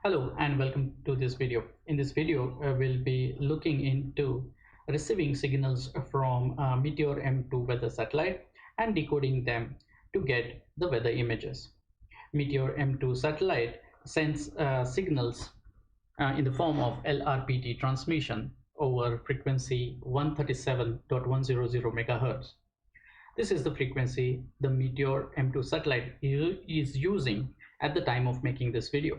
Hello and welcome to this video. In this video, we'll be looking into receiving signals from Meteor M2 weather satellite and decoding them to get the weather images. Meteor M2 satellite sends signals in the form of LRPT transmission over frequency 137.100 MHz. This is the frequency the Meteor M2 satellite is using at the time of making this video.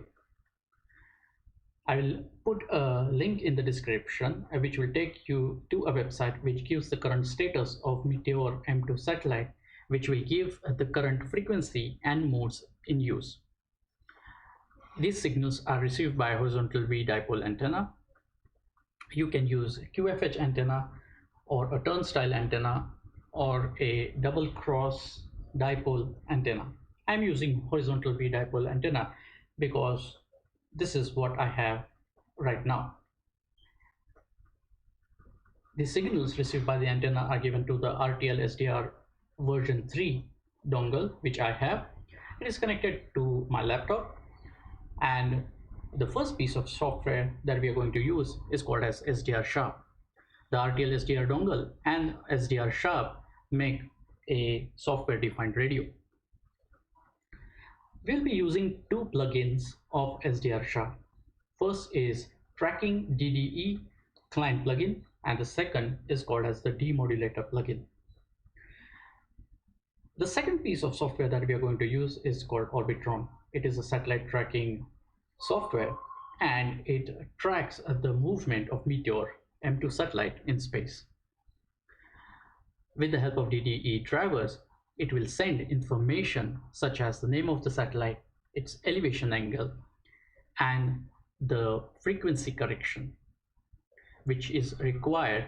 I will put a link in the description which will take you to a website which gives the current status of Meteor M2 satellite, which will give the current frequency and modes in use. These signals are received by a horizontal V dipole antenna. You can use QFH antenna or a turnstile antenna or a double cross dipole antenna. I'm using horizontal V dipole antenna because this is what I have right now. The signals received by the antenna are given to the RTL SDR version 3 dongle, which I have. It is connected to my laptop, and the first piece of software that we are going to use is called as SDR Sharp. The RTL SDR dongle and SDR Sharp make a software defined radio. We'll be using two plugins of SDR Sharp. First is Tracking DDE client plugin, and the second is called as the Demodulator plugin. The second piece of software that we are going to use is called Orbitron. It is a satellite tracking software, and it tracks the movement of Meteor M2 satellite in space. With the help of DDE drivers, it will send information such as the name of the satellite, its elevation angle, and the frequency correction, which is required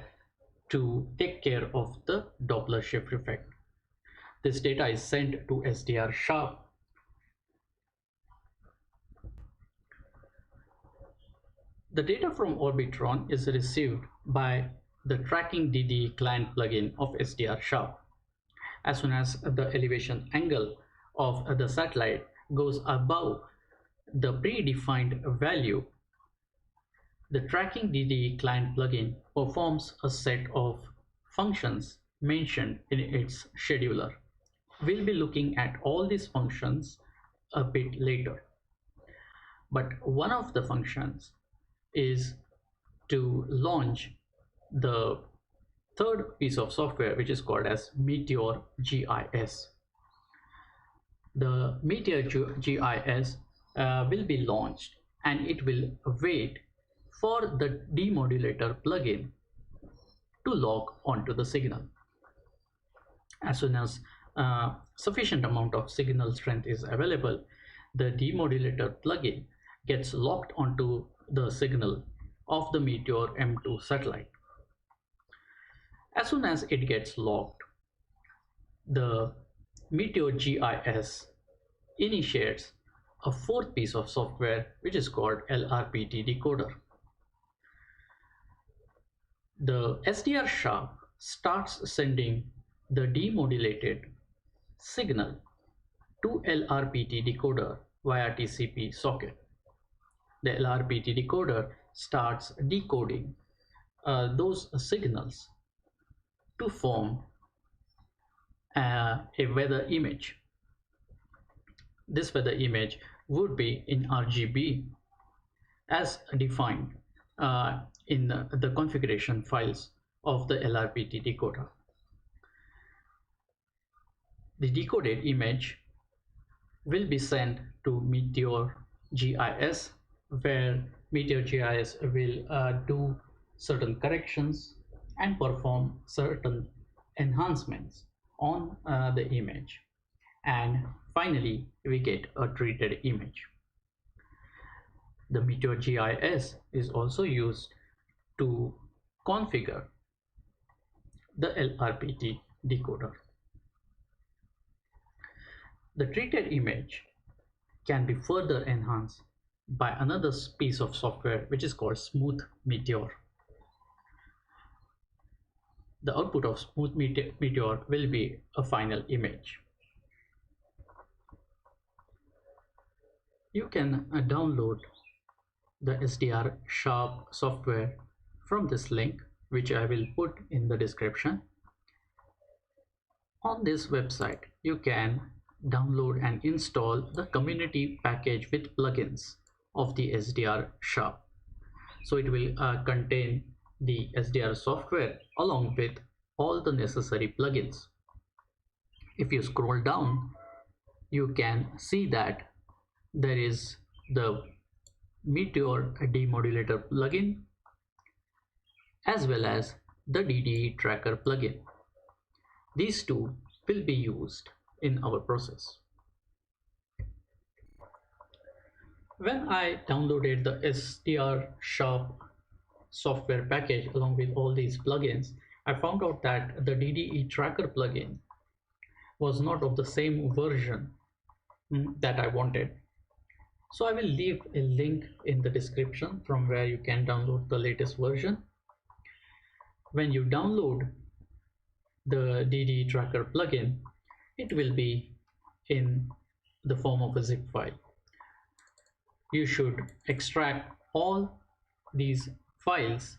to take care of the Doppler shift effect. This data is sent to SDR Sharp. The data from Orbitron is received by the Tracking DDE client plugin of SDR Sharp. As soon as the elevation angle of the satellite goes above the predefined value, the Tracking DDE client plugin performs a set of functions mentioned in its scheduler. We'll be looking at all these functions a bit later. But one of the functions is to launch the third piece of software, which is called as MeteorGIS. The MeteorGIS will be launched, and it will wait for the Demodulator plugin to log onto the signal. As soon as sufficient amount of signal strength is available, the Demodulator plugin gets locked onto the signal of the Meteor M2 satellite. As soon as it gets locked, the MeteorGIS initiates a fourth piece of software, which is called LRPT Decoder. The SDR Sharp starts sending the demodulated signal to LRPT decoder via TCP socket. The LRPT decoder starts decoding those signals to form a weather image. This weather image would be in RGB as defined in the configuration files of the LRPT decoder. The decoded image will be sent to MeteorGIS, where MeteorGIS will do certain corrections and perform certain enhancements on the image, and finally we get a treated image. The MeteorGIS is also used to configure the LRPT decoder. The treated image can be further enhanced by another piece of software, which is called Smooth Meteor. The output of Smooth Meteor will be a final image. You can download the SDR Sharp software from this link, which I will put in the description. On this website, you can download and install the community package with plugins of the SDR Sharp. So it will contain the SDR software along with all the necessary plugins. If you scroll down, you can see that there is the Meteor Demodulator plugin as well as the DDE tracker plugin. These two will be used in our process. When I downloaded the SDR Sharp software package along with all these plugins, I found out that the DDE tracker plugin was not of the same version that I wanted. So I will leave a link in the description from where you can download the latest version. When you download the DDE tracker plugin, it will be in the form of a zip file. You should extract all these files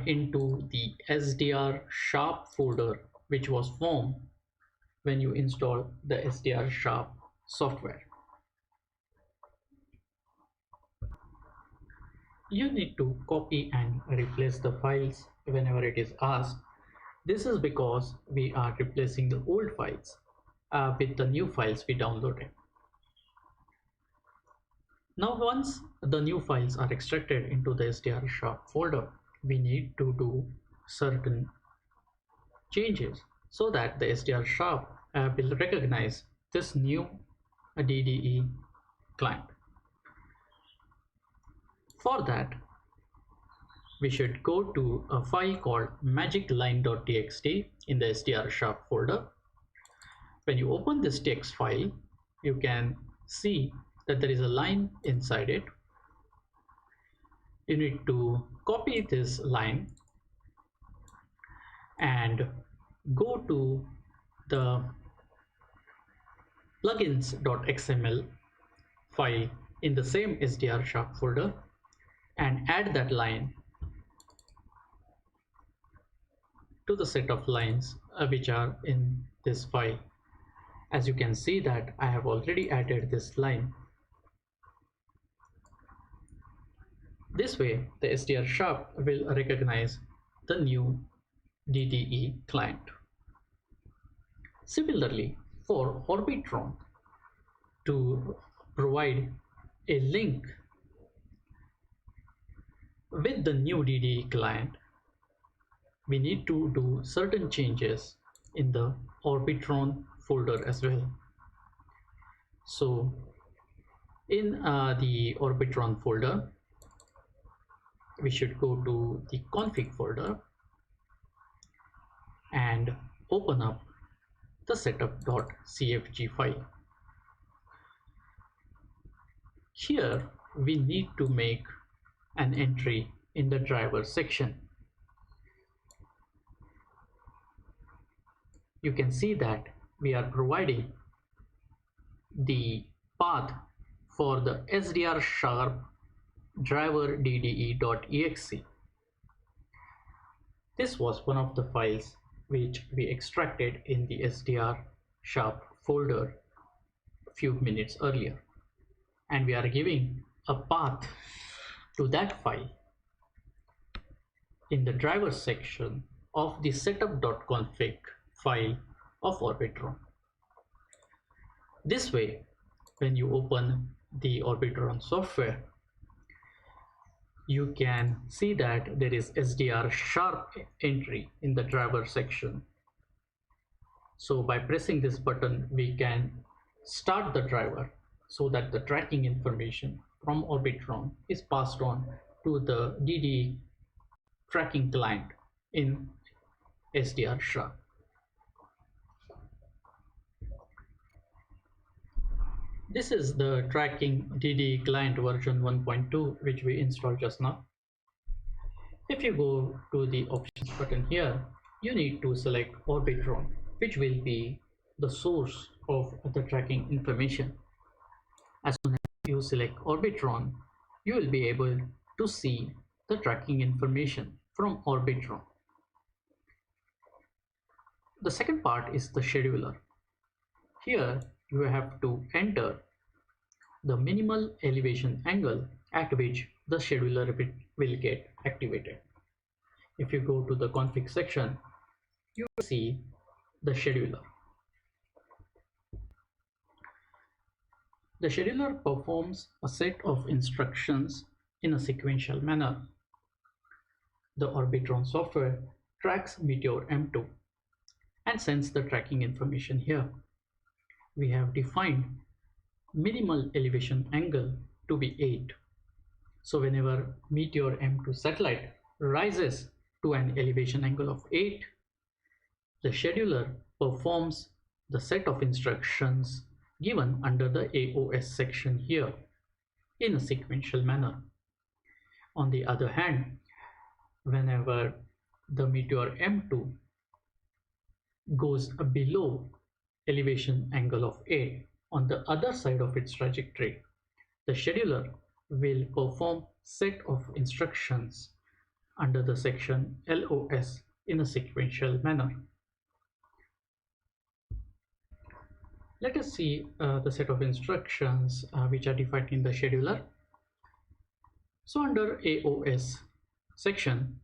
into the SDR Sharp folder, which was formed when you install the SDR Sharp software. You need to copy and replace the files whenever it is asked. This is because we are replacing the old files with the new files we downloaded. Now, once the new files are extracted into the SDR Sharp folder, we need to do certain changes so that the SDR Sharp will recognize this new DDE client. For that, we should go to a file called magicline.txt in the SDR Sharp folder. When you open this text file, you can see that there is a line inside it. You need to copy this line and go to the plugins.xml file in the same SDR Sharp folder and add that line to the set of lines which are in this file. As you can see that I have already added this line. This way the SDR Sharp will recognize the new DDE client. Similarly, for Orbitron to provide a link with the new DDE client, we need to do certain changes in the Orbitron folder as well. So in the Orbitron folder, we should go to the config folder and open up the setup.cfg file. Here we need to make an entry in the driver section. You can see that we are providing the path for the SDR Sharp driver dde.exe. This was one of the files which we extracted in the SDR Sharp folder a few minutes earlier, and we are giving a path to that file in the driver section of the setup.config file of Orbitron. This way, when you open the Orbitron software, you can see that there is SDR Sharp entry in the driver section. So by pressing this button, we can start the driver so that the tracking information from Orbitron is passed on to the DDE tracking client in SDR Sharp. This is the tracking DDE client version 1.2 which we installed just now. If you go to the options button here, you need to select Orbitron, which will be the source of the tracking information. As soon as you select Orbitron, you will be able to see the tracking information from Orbitron. The second part is the scheduler. Here you have to enter the minimal elevation angle at which the scheduler will get activated. If you go to the config section, you will see the scheduler. The scheduler performs a set of instructions in a sequential manner. The Orbitron software tracks Meteor M2 and sends the tracking information here. We have defined minimal elevation angle to be 8. So whenever Meteor M2 satellite rises to an elevation angle of 8, the scheduler performs the set of instructions given under the AOS section here in a sequential manner. On the other hand, whenever the Meteor M2 goes below elevation angle of 8 on the other side of its trajectory, the scheduler will perform set of instructions under the section LOS in a sequential manner. Let us see the set of instructions which are defined in the scheduler. So under AOS section,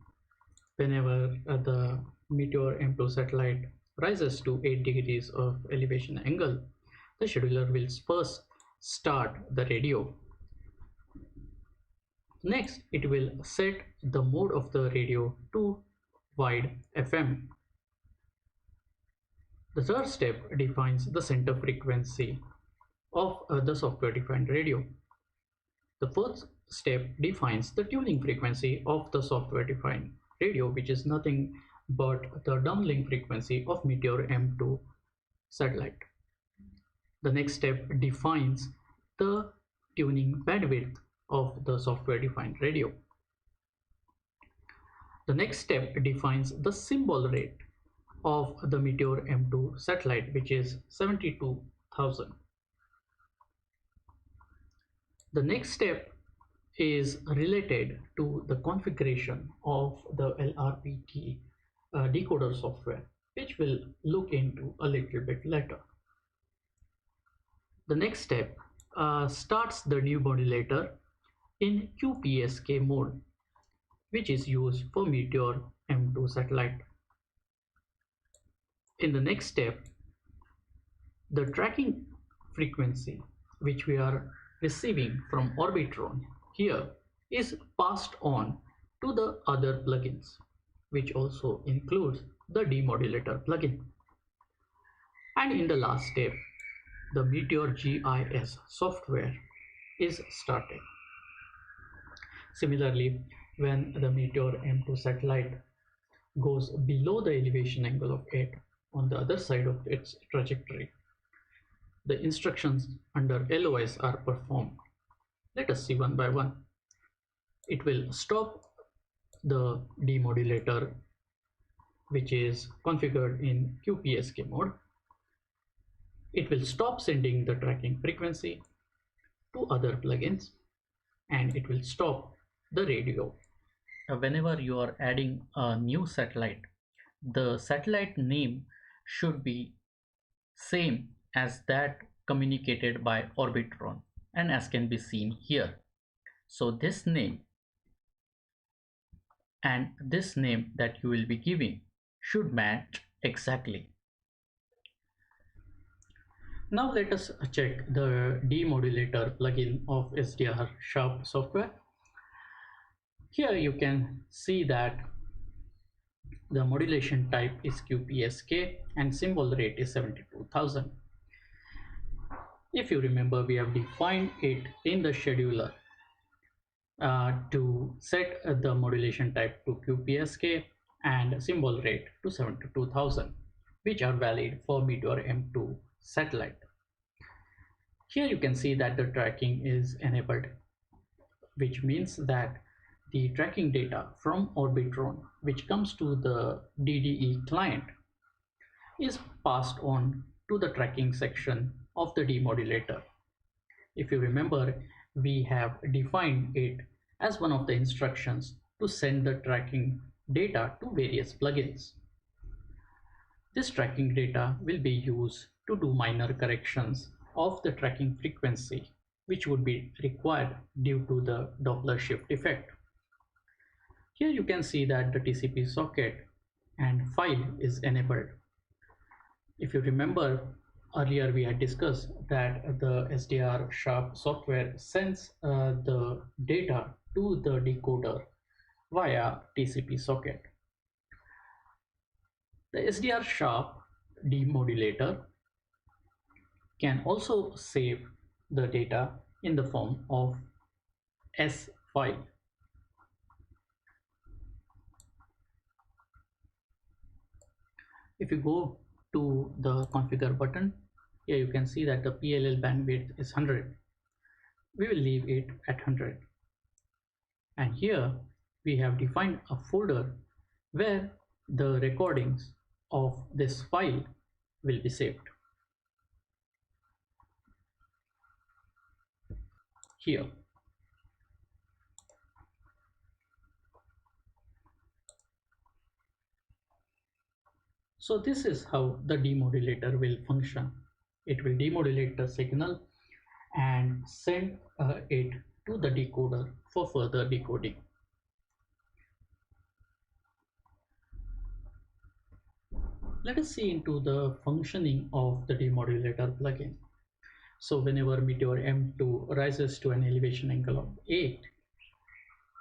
whenever the Meteor M2 satellite rises to 8 degrees of elevation angle, the scheduler will first start the radio. Next, it will set the mode of the radio to wide FM. The third step defines the center frequency of the software-defined radio. The fourth step defines the tuning frequency of the software-defined radio, which is nothing but the downlink frequency of Meteor M2 satellite. The next step defines the tuning bandwidth of the software-defined radio. The next step defines the symbol rate of the Meteor M2 satellite, which is 72,000. The next step is related to the configuration of the LRPT decoder software, which we'll look into a little bit later. The next step starts the new modulator in QPSK mode, which is used for Meteor M2 satellite. In the next step, the tracking frequency which we are receiving from Orbitron here is passed on to the other plugins, which also includes the Demodulator plugin. And in the last step, the MeteorGIS software is started. Similarly, when the Meteor M2 satellite goes below the elevation angle of 8 on the other side of its trajectory, the instructions under LOS are performed. Let us see one by one. It will stop the demodulator, which is configured in QPSK mode. It will stop sending the tracking frequency to other plugins, and it will stop the radio. Whenever you are adding a new satellite, the satellite name should be same as that communicated by Orbitron, and as can be seen here. So this name and this name that you will be giving should match exactly. Now let us check the Demodulator plugin of SDR Sharp software. Here you can see that the modulation type is QPSK and symbol rate is 72,000. If you remember, we have defined it in the scheduler to set the modulation type to QPSK and symbol rate to 72,000, which are valid for Meteor M2 satellite. Here you can see that the tracking is enabled, which means that the tracking data from Orbitron, which comes to the DDE client, is passed on to the tracking section of the demodulator. If you remember, we have defined it as one of the instructions to send the tracking data to various plugins. This tracking data will be used to do minor corrections of the tracking frequency, which would be required due to the Doppler shift effect. Here you can see that the TCP socket and file is enabled. If you remember, earlier we had discussed that the SDR sharp software sends the data to the decoder via TCP socket. The SDR sharp demodulator can also save the data in the form of S file. If you go to the configure button, here you can see that the PLL bandwidth is 100. We will leave it at 100. And here we have defined a folder where the recordings of this file will be saved. Here. So this is how the demodulator will function. It will demodulate the signal and send it to the decoder for further decoding. Let us see into the functioning of the Demodulator plugin. So whenever Meteor M2 rises to an elevation angle of 8,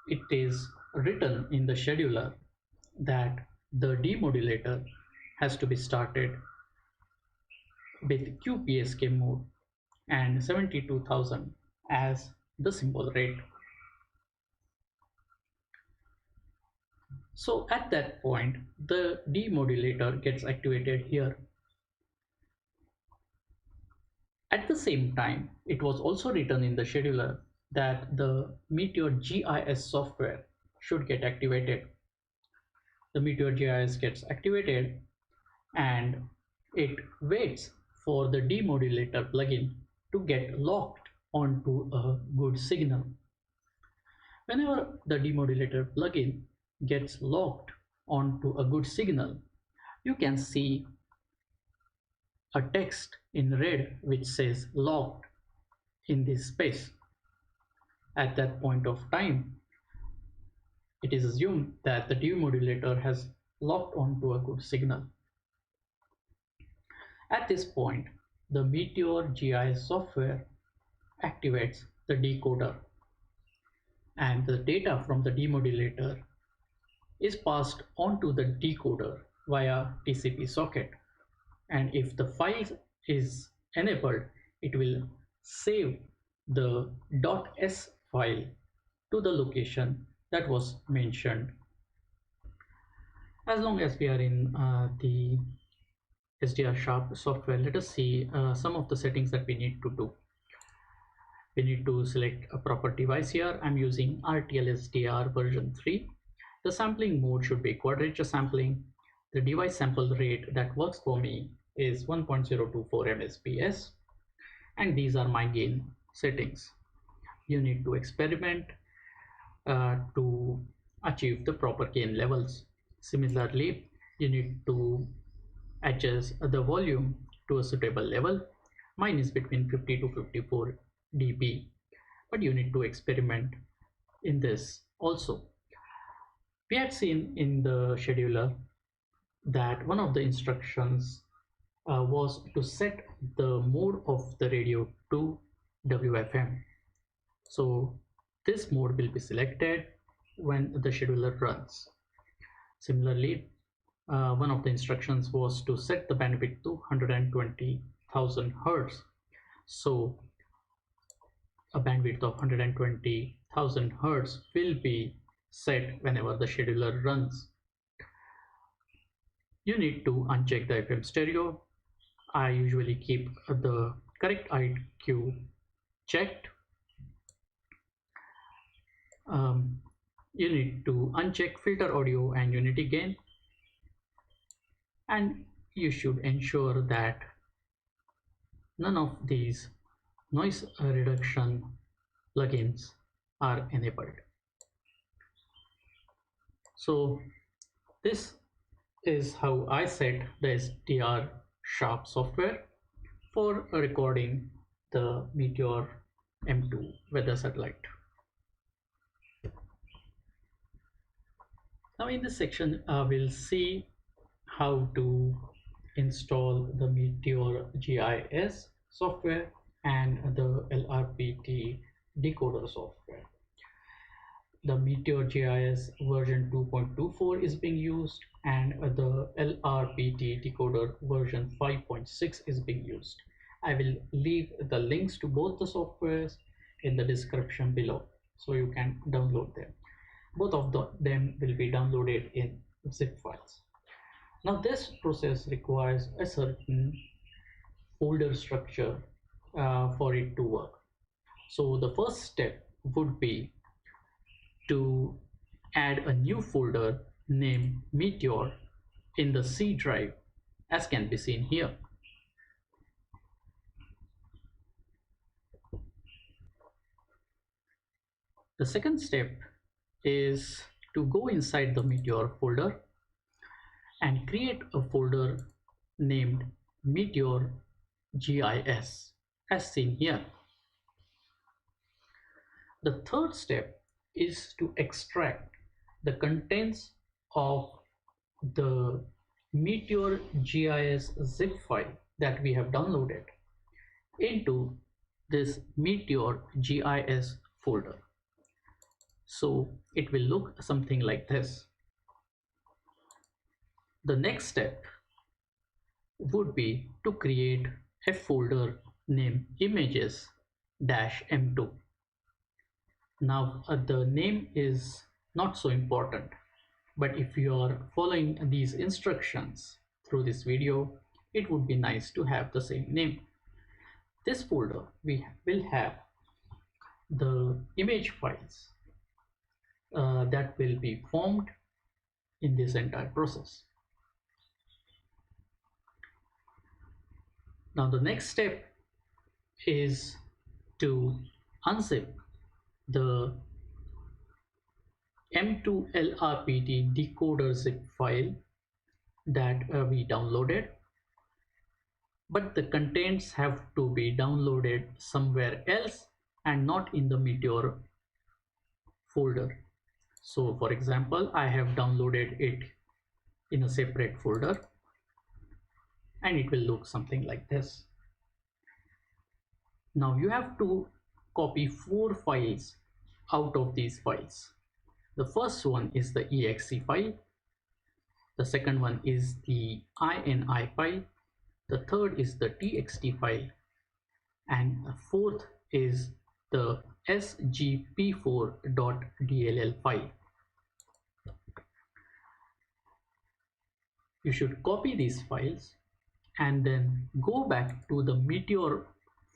it is written in the scheduler that the demodulator has to be started with QPSK mode and 72,000 as the symbol rate. So at that point, the demodulator gets activated here. At the same time, it was also written in the scheduler that the MeteorGIS software should get activated. The MeteorGIS gets activated and it waits for the Demodulator plugin to get locked onto a good signal. Whenever the Demodulator plugin gets locked onto a good signal, you can see a text in red which says locked in this space. At that point of time, it is assumed that the demodulator has locked onto a good signal. At this point, the MeteorGIS software activates the decoder and the data from the demodulator is passed onto the decoder via TCP socket. And if the file is enabled, it will save the .s file to the location that was mentioned. As long as we are in the SDR Sharp software, let us see some of the settings that we need to do. We need to select a proper device here. I'm using RTL SDR version 3. The sampling mode should be quadrature sampling. The device sample rate that works for me is 1.024 MSPS, and these are my gain settings. You need to experiment to achieve the proper gain levels. Similarly, you need to adjust the volume to a suitable level. Mine is between 50 to 54 dB, but you need to experiment in this also. We had seen in the scheduler that one of the instructions was to set the mode of the radio to WFM. So this mode will be selected when the scheduler runs. Similarly, one of the instructions was to set the bandwidth to 120,000 Hertz. So a bandwidth of 120,000 Hertz will be set whenever the scheduler runs. You need to uncheck the FM stereo. I usually keep the correct IQ checked. You need to uncheck filter audio and unity gain, and you should ensure that none of these noise reduction plugins are enabled. So this is how I set the SDR Sharp software for recording the Meteor M2 weather satellite. Now in this section, we'll see how to install the MeteorGIS software and the LRPT decoder software. The MeteorGIS version 2.24 is being used and the LRPT decoder version 5.6 is being used. I will leave the links to both the softwares in the description below so you can download them. Both of them will be downloaded in zip files. Now this process requires a certain folder structure for it to work. So the first step would be to add a new folder named Meteor in the C drive, as can be seen here. The second step is to go inside the Meteor folder and create a folder named Meteor GIS, as seen here. The third step is to extract the contents of the Meteor GIS zip file that we have downloaded into this Meteor GIS folder. So it will look something like this. The next step would be to create a folder named images-m2. Now the name is not so important, but if you are following these instructions through this video, it would be nice to have the same name. This folder we will have the image files that will be formed in this entire process. Now the next step is to unzip the M2 LRPT decoder zip file that we downloaded, but the contents have to be downloaded somewhere else and not in the Meteor folder. So for example, I have downloaded it in a separate folder and it will look something like this. Now you have to copy 4 files out of these files. The first one is the exe file, the second one is the ini file, the third is the txt file, and the fourth is the sgp4.dll file. You should copy these files and then go back to the Meteor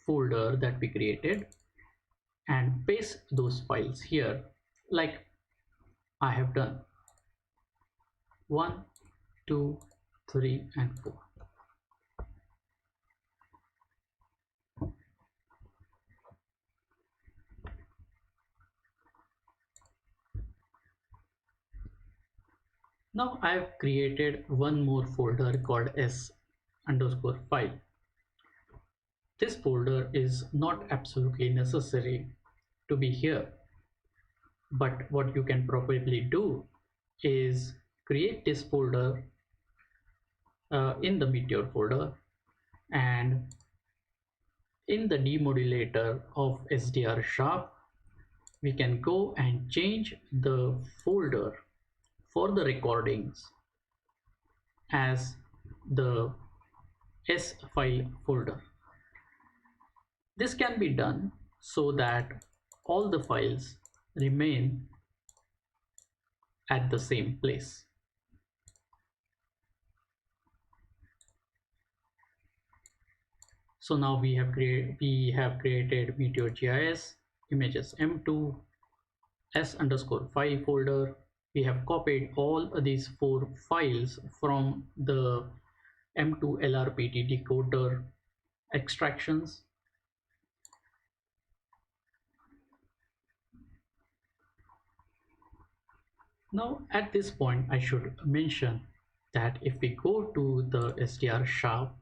folder that we created and paste those files here like I have done. 1, 2, 3 and 4. Now I have created one more folder called s_file. This folder is not absolutely necessary to be here, but what you can probably do is create this folder in the Meteor folder, and in the demodulator of SDR Sharp we can go and change the folder for the recordings as the S file folder. This can be done so that all the files remain at the same place. So now we have created MeteorGIS, images M2, s_file folder. We have copied all these 4 files from the M2 LRPT decoder extractions. Now at this point I should mention that if we go to the SDR shop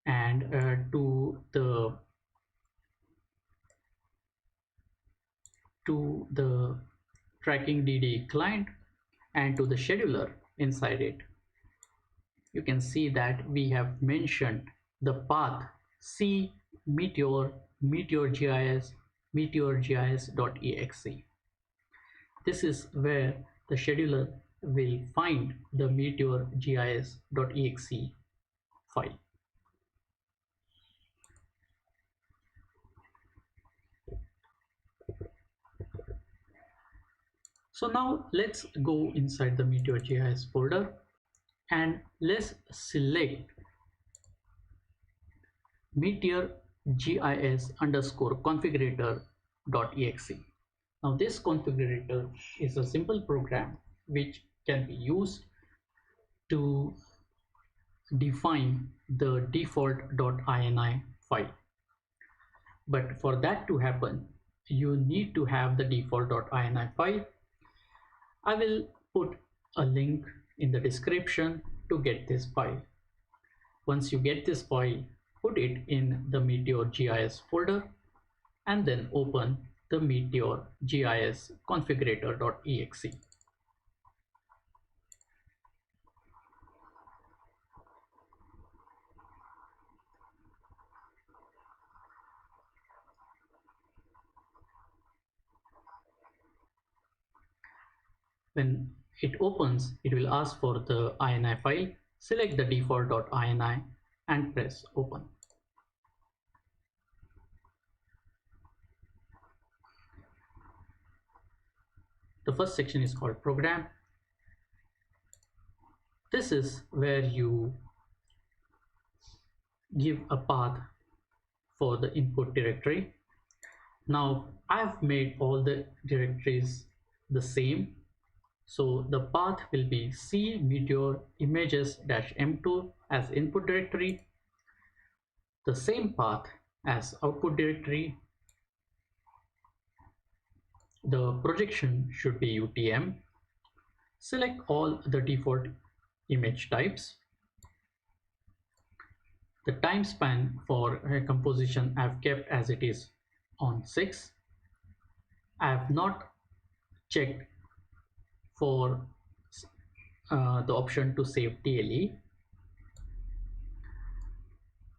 and to the tracking DD client and to the scheduler inside it, you can see that we have mentioned the path C Meteor, MeteorGIS, MeteorGIS.exe. This is where the scheduler will find the MeteorGIS.exe file. So now let's go inside the MeteorGIS folder and let's select MeteorGIS_configurator.exe. Now this configurator is a simple program which can be used to define the default.ini file. But for that to happen, you need to have the default.ini file. I will put a link in the description to get this file. Once you get this file, put it in the MeteorGIS folder and then open the MeteorGIS_configurator.exe. When it opens, it will ask for the ini file. Select the default.ini and press open. The first section is called program. This is where you give a path for the input directory. Now I've made all the directories the same. So the path will be C Meteor images-M2 as input directory, the same path as output directory. The projection should be UTM. Select all the default image types. The time span for composition I've kept as it is on 6. I have not checked for the option to save TLE.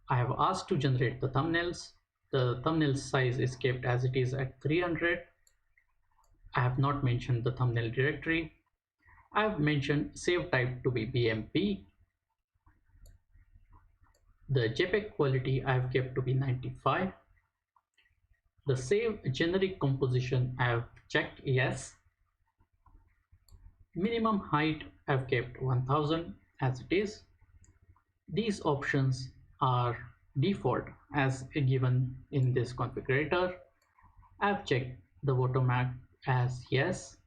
I have asked to generate the thumbnails. The thumbnail size is kept as it is at 300. I have not mentioned the thumbnail directory. I have mentioned save type to be BMP. The JPEG quality I have kept to be 95. The save generic composition I have checked yes. Minimum height I have kept 1000 as it is. These options are default as given in this configurator. I have checked the watermark as yes.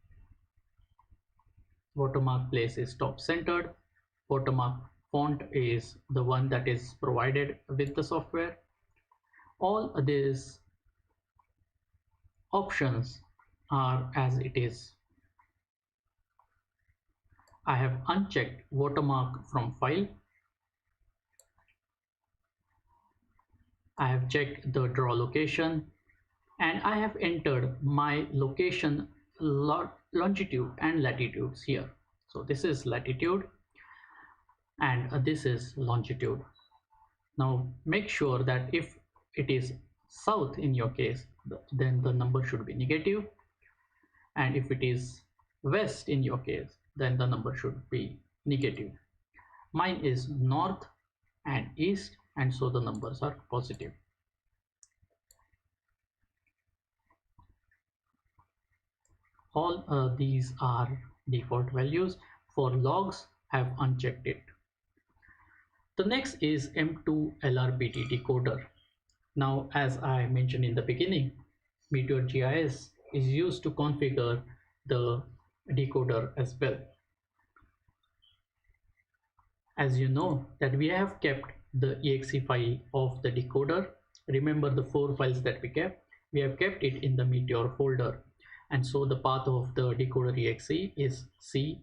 Watermark place is top centered. Watermark font is the one that is provided with the software. All these options are as it is. I have unchecked watermark from file. I have checked the draw location and I have entered my location longitude and latitudes here. So this is latitude and this is longitude. Now make sure that if it is south in your case, then the number should be negative, and if it is west in your case, then the number should be negative. Mine is north and east, and so the numbers are positive. All these are default values. For logs, I have unchecked it. The next is M2 LRPT decoder. Now, as I mentioned in the beginning, MeteorGIS is used to configure the decoder as well. As you know that we have kept the exe file of the decoder. Remember the 4 files that we kept? We have kept it in the Meteor folder. And so the path of the decoder exe is c/meteor.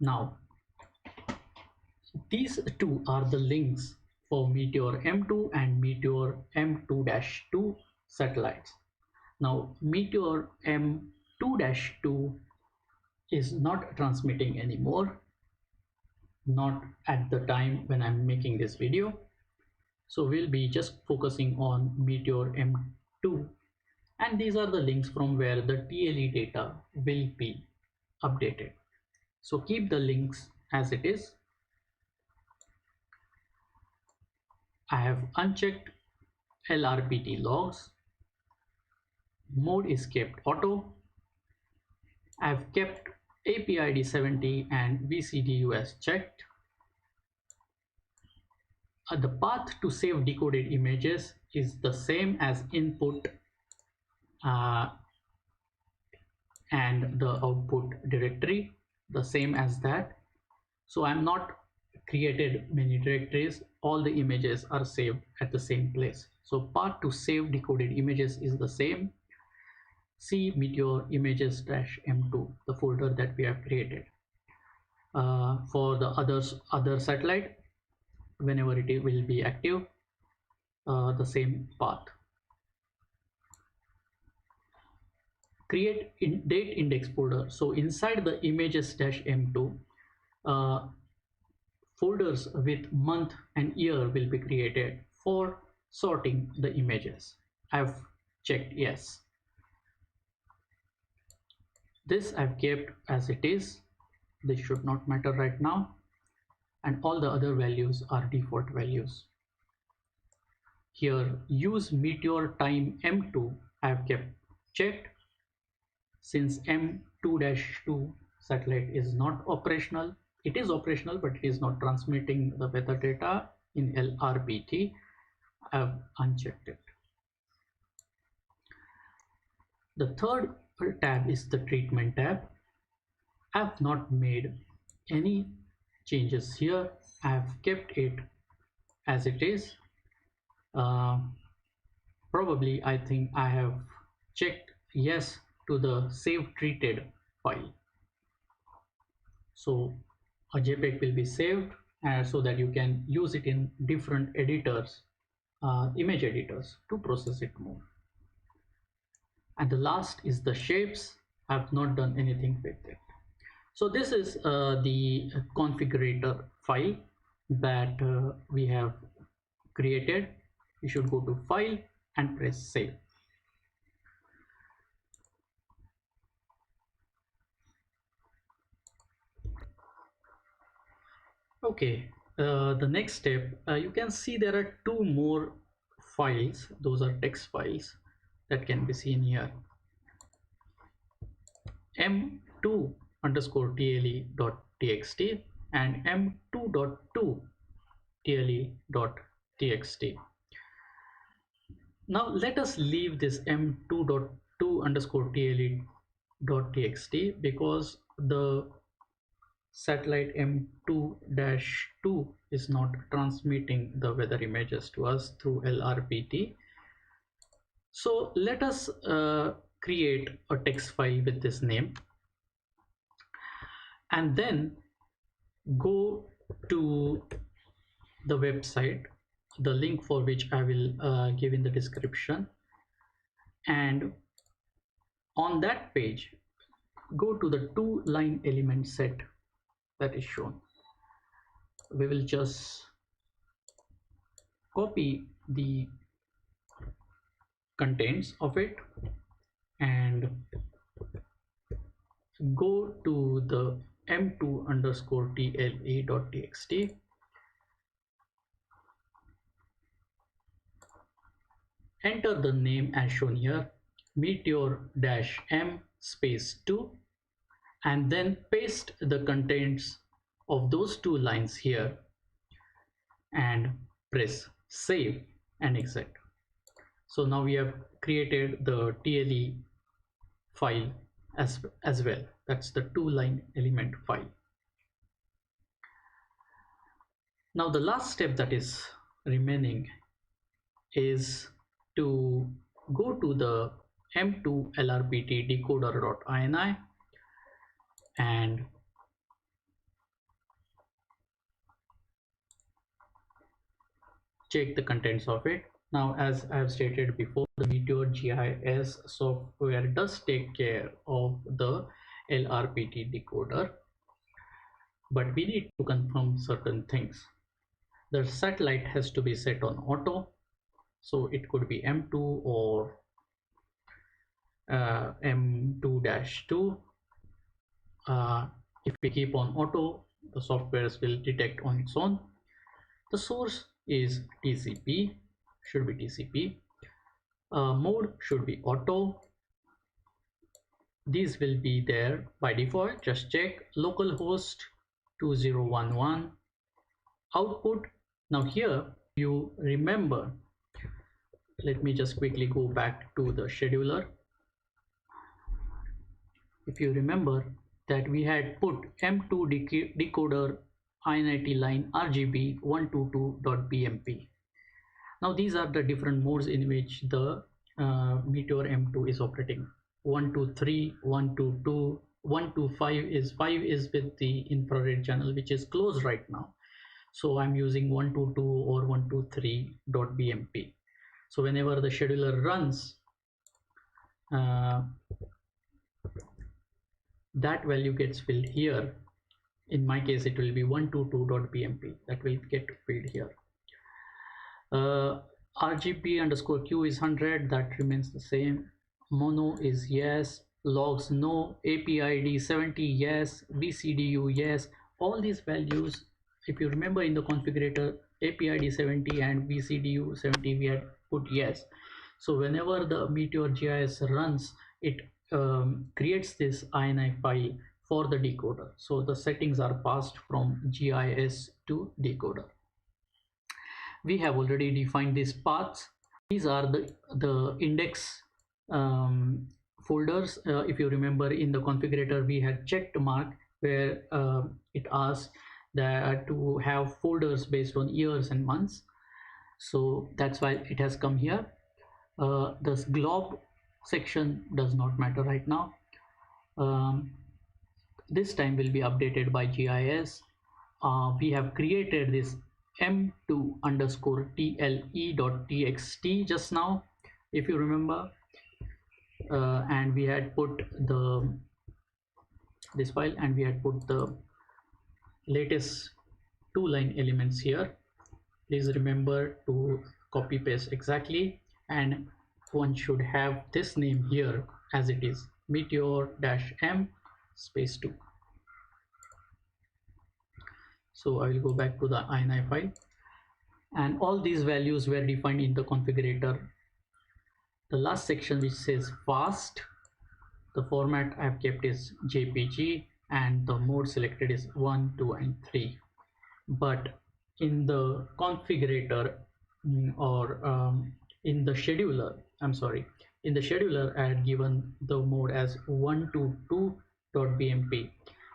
Now these two are the links for Meteor M2 and Meteor M2-2 satellites. Now Meteor M2-2 is not transmitting anymore, not at the time when I'm making this video. So we'll be just focusing on Meteor M2, and these are the links from where the TLE data will be updated. So keep the links as it is. I have unchecked LRPT logs. Mode is kept auto. I've kept APID 70 and VCDUS checked. The path to save decoded images is the same as input and the output directory, the same as that. So I'm not created many directories, all the images are saved at the same place. So path to save decoded images is the same. See Meteor images-m2, the folder that we have created. For the other satellite, whenever it will be active, the same path. Create date index folder. So inside the images-m2, folders with month and year will be created for sorting the images. I've checked yes. This I've kept as it is. This should not matter right now, and all the other values are default values. Here use Meteor time M2 I have kept checked, since M2-2 satellite is not operational. It is operational, but it is not transmitting the weather data in LRPT. I have unchecked it. The third tab is the treatment tab. I have not made any changes here. I have kept it as it is. Probably I think I have checked yes to the save treated file. So a JPEG will be saved so that you can use it in different editors, image editors, to process it more. And the last is the shapes. I have not done anything with it. So this is the configurator file that we have created. You should go to file and press save. Okay, the next step, you can see there are two more files. Those are text files that can be seen here. M2 underscore TLE.txt and M2.2 TLE.txt. Now let us leave this M2.2 underscore TLE.txt because the satellite M2-2 is not transmitting the weather images to us through LRPT. So let us create a text file with this name and then go to the website, the link for which I will give in the description, and on that page go to the two-line element set that is shown. We will just copy the contents of it and go to the M2 underscore TLE.txt. Enter the name as shown here, Meteor-M space 2, and then paste the contents of those two lines here and press save and exit. So now we have created the TLE file as well. That's the two-line element file. Now the last step that is remaining is to go to the M2 LRPT Decoder.ini and check the contents of it. Now, as I have stated before, the MeteorGIS software does take care of the LRPT decoder, but we need to confirm certain things. The satellite has to be set on auto, so it could be M2 or M2-2. If we keep on auto, the software will detect on its own. The source is TCP, should be TCP. Mode should be auto. These will be there by default. Just check localhost 2011. Output. Now here you remember, let me just quickly go back to the scheduler. If you remember that we had put M2 decoder INIT line RGB 122.bmp. Now these are the different modes in which the Meteor M2 is operating. 123, 122, 125 is 5 is with the infrared channel, which is closed right now. So I'm using 122 or 123.bmp. So whenever the scheduler runs, that value gets filled here. In my case, it will be 122.bmp that will get filled here. RGB underscore Q is 100, that remains the same. Mono is yes, logs no, APID 70 yes, BCDU yes. All these values, if you remember in the configurator, APID 70 and BCDU 70 we had put yes. So whenever the MeteorGIS runs, it creates this INI file for the decoder. So the settings are passed from GIS to decoder. We have already defined these paths. These are the index folders. If you remember in the configurator, we had checked mark where it asks that to have folders based on years and months. So that's why it has come here. This glob section does not matter right now. This time will be updated by GIS. We have created this M2 underscore TLE.txt just now, if you remember, and we had put this file and we had put the latest 2-line elements here. Please remember to copy paste exactly, and one should have this name here as it is, Meteor-M space 2. So I will go back to the INI file, and all these values were defined in the configurator. The last section which says fast, the format I have kept is JPG and the mode selected is 1, 2 and 3. But in the configurator or in the scheduler, in the scheduler I had given the mode as 122.bmp,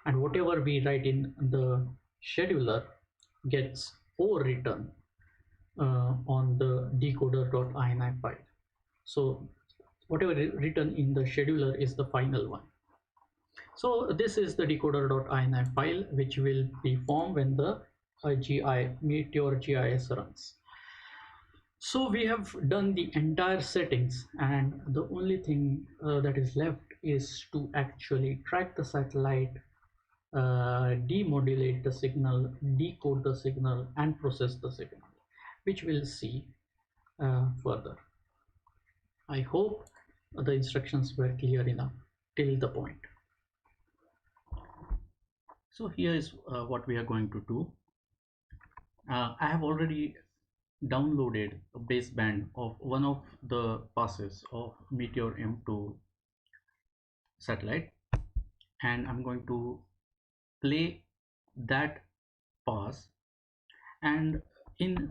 and whatever we write in the scheduler gets overwritten on the decoder.ini file. So whatever is written in the scheduler is the final one. So this is the decoder.ini file which will be formed when the MeteorGIS runs. So we have done the entire settings, and the only thing that is left is to actually track the satellite, demodulate the signal, decode the signal and process the signal, which we'll see further. I hope the instructions were clear enough till the point. So here is what we are going to do. I have already downloaded a baseband of one of the passes of Meteor M2 satellite, and I'm going to play that pass. And in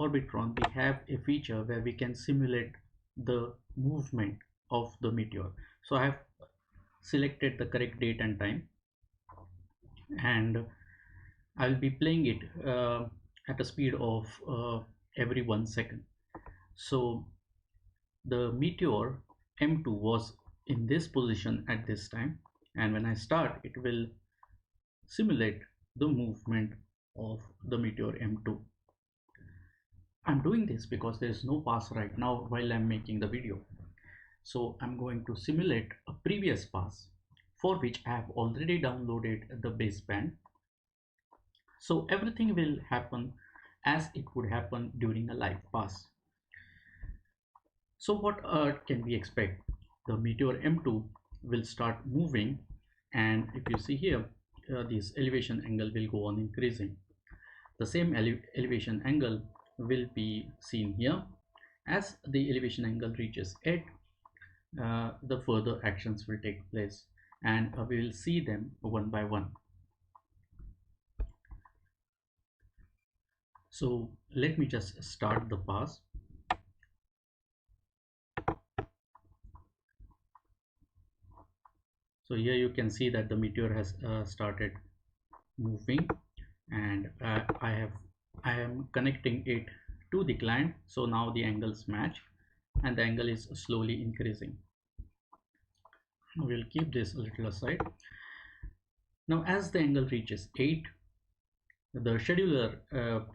Orbitron we have a feature where we can simulate the movement of the meteor. So I have selected the correct date and time, and I'll be playing it at a speed of every 1 second. So the Meteor M2 was in this position at this time, and when I start, it will simulate the movement of the Meteor M2. I'm doing this because there is no pass right now while I'm making the video. So I'm going to simulate a previous pass for which I have already downloaded the baseband. So everything will happen as it would happen during a live pass. So what can we expect? The Meteor M2 will start moving, and if you see here, this elevation angle will go on increasing. The same elevation angle will be seen here. As the elevation angle reaches 8, the further actions will take place, and we will see them one by one. So let me just start the pass. So here you can see that the meteor has started moving, and I am connecting it to the client. So now the angles match, and the angle is slowly increasing. We'll keep this a little aside. Now as the angle reaches 8, the scheduler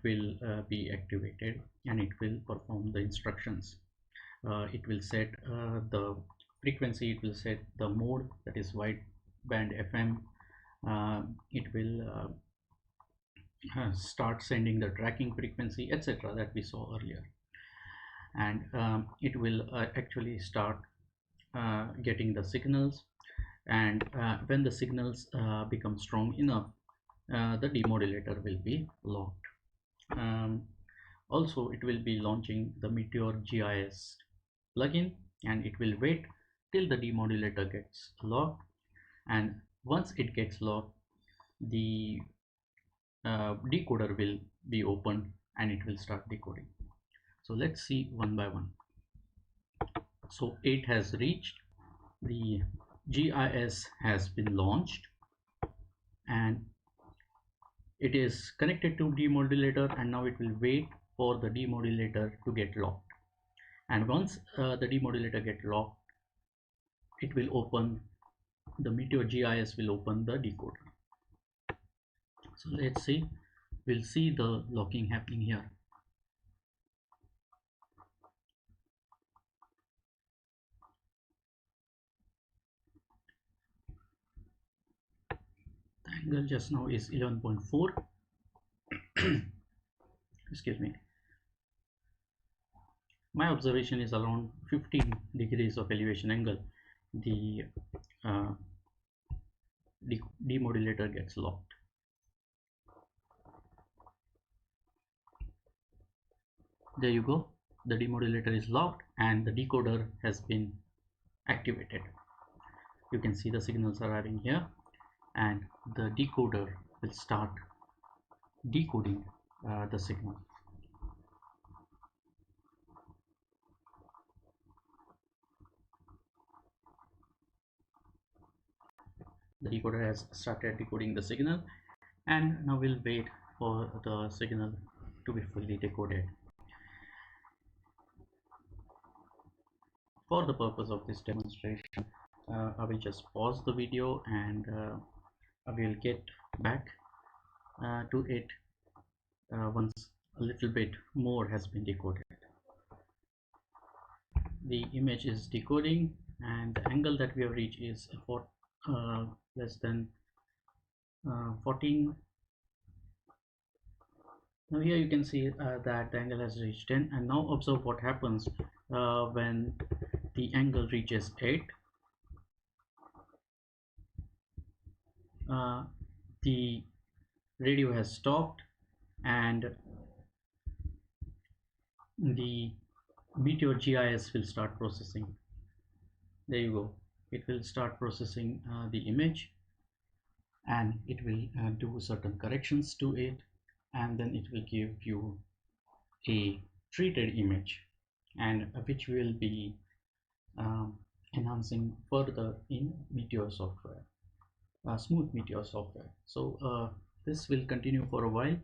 will be activated, and it will perform the instructions. It will set the frequency, it will set the mode, that is wideband FM. It will start sending the tracking frequency, etc., that we saw earlier, and it will actually start getting the signals, and when the signals become strong enough, the demodulator will be locked. Also, it will be launching the MeteorGIS plugin, and it will wait till the demodulator gets locked, and once it gets locked, the decoder will be opened and it will start decoding. So let's see one by one. So 8 has reached, the GIS has been launched, and it is connected to demodulator, and now it will wait for the demodulator to get locked, and once the demodulator get locked, it will open, the MeteorGIS will open the decoder. So let's see, we'll see the locking happening here. The angle just now is 11.4. Excuse me. My observation is around 15 degrees of elevation angle. The demodulator gets locked. There you go, the demodulator is locked and the decoder has been activated. You can see the signals arriving here, and the decoder will start decoding the signal. The decoder has started decoding the signal, and now we'll wait for the signal to be fully decoded. For the purpose of this demonstration, I will just pause the video, and I will get back to it once a little bit more has been decoded. The image is decoding, and the angle that we have reached is for less than 14. Now here you can see that the angle has reached 10, and now observe what happens when the angle reaches 8. The radio has stopped, and the MeteorGIS will start processing. There you go, it will start processing the image, and it will do certain corrections to it, and then it will give you a treated image, and which will be enhancing further in Meteor software, smooth Meteor software. So this will continue for a while.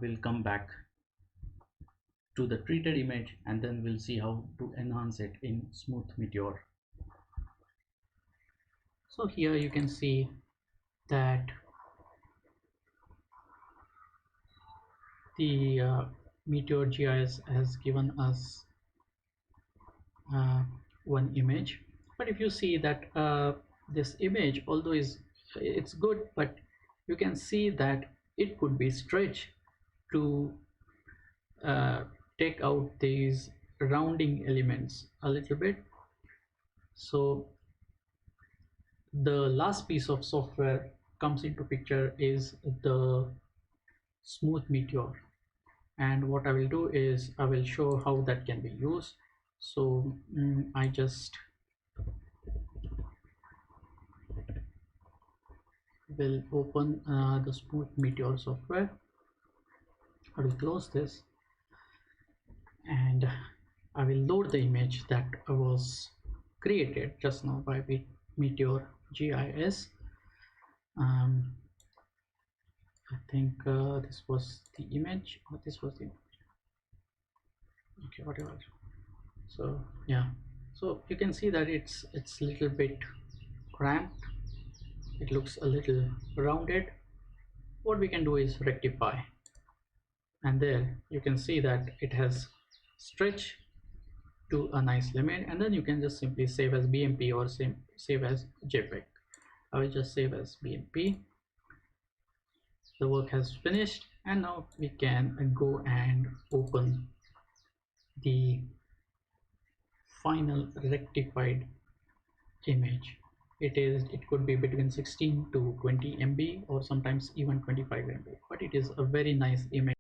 We'll come back to the treated image, and then we'll see how to enhance it in Smooth Meteor. So here you can see that the MeteorGIS has given us uh, one image, but if you see that this image, although it's good, but you can see that it could be stretched to take out these rounding elements a little bit. So the last piece of software comes into picture is the Smooth Meteor, and what I will do is I will show how that can be used. So I just will open the Smooth Meteor software. I will close this and I will load the image that was created just now by MeteorGIS. I think this was the image, or this was the image. Okay, whatever. So yeah, so you can see that it's a little bit cramped. It looks a little rounded. What we can do is rectify, and there you can see that it has stretched to a nice limit, and then you can just simply save as BMP or save as JPEG. I will just save as BMP. The work has finished, and now we can go and open the final rectified image. It could be between 16 to 20 MB or sometimes even 25 MB, but it is a very nice image,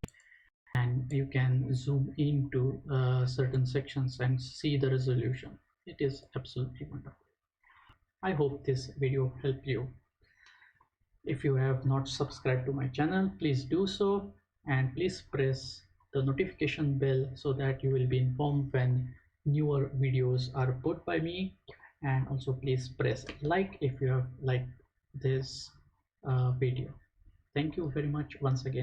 and you can zoom into certain sections and see the resolution. It is absolutely wonderful. I hope this video helped you. If you have not subscribed to my channel, please do so, and please press the notification bell so that you will be informed when newer videos are put by me. And also please press like if you have liked this video. Thank you very much once again.